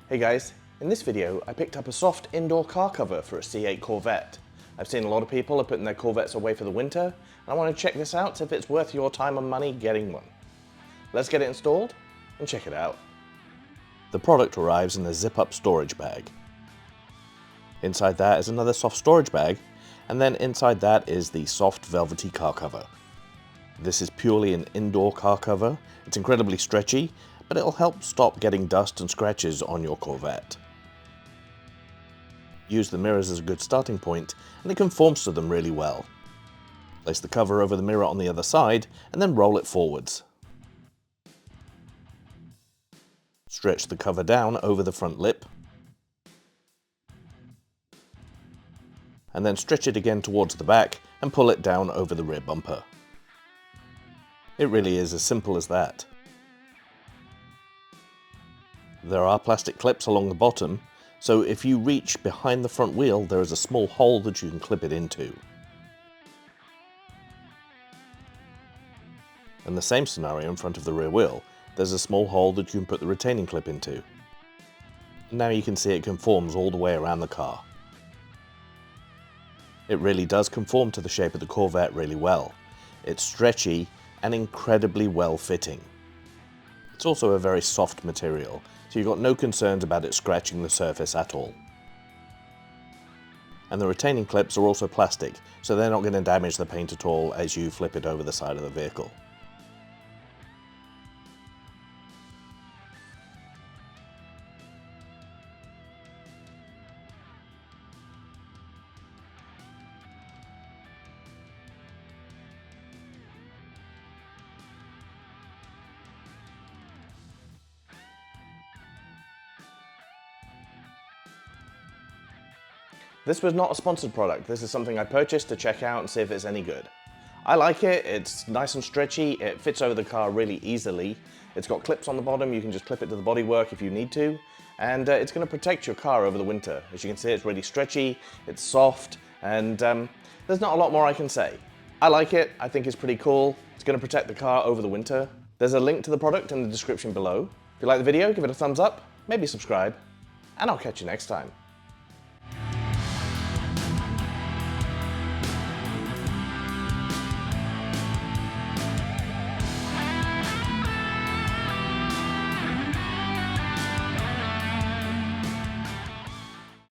Hey guys, in this video I picked up a soft indoor car cover for a C8 Corvette. I've seen a lot of people are putting their Corvettes away for the winter, and I want to check this out, see if it's worth your time and money getting one. Let's get it installed and check it out. The product arrives in a zip-up storage bag. Inside that is another soft storage bag, and then inside that is the soft velvety car cover. This is purely an indoor car cover. It's incredibly stretchy, but it'll help stop getting dust and scratches on your Corvette. Use the mirrors as a good starting point, and it conforms to them really well. Place the cover over the mirror on the other side, and then roll it forwards. Stretch the cover down over the front lip, and then stretch it again towards the back and pull it down over the rear bumper. It really is as simple as that. There are plastic clips along the bottom, so if you reach behind the front wheel there is a small hole that you can clip it into. In the same scenario in front of the rear wheel, there's a small hole that you can put the retaining clip into. Now you can see it conforms all the way around the car. It really does conform to the shape of the Corvette really well. It's stretchy and incredibly well fitting. It's also a very soft material, so you've got no concerns about it scratching the surface at all. And the retaining clips are also plastic, so they're not going to damage the paint at all as you flip it over the side of the vehicle. This was not a sponsored product. This is something I purchased to check out and see if it's any good. I like it. It's nice and stretchy. It fits over the car really easily. It's got clips on the bottom. You can just clip it to the bodywork if you need to. And it's going to protect your car over the winter. As you can see, it's really stretchy, it's soft, and there's not a lot more I can say. I like it. I think it's pretty cool. It's going to protect the car over the winter. There's a link to the product in the description below. If you like the video, give it a thumbs up, maybe subscribe, and I'll catch you next time.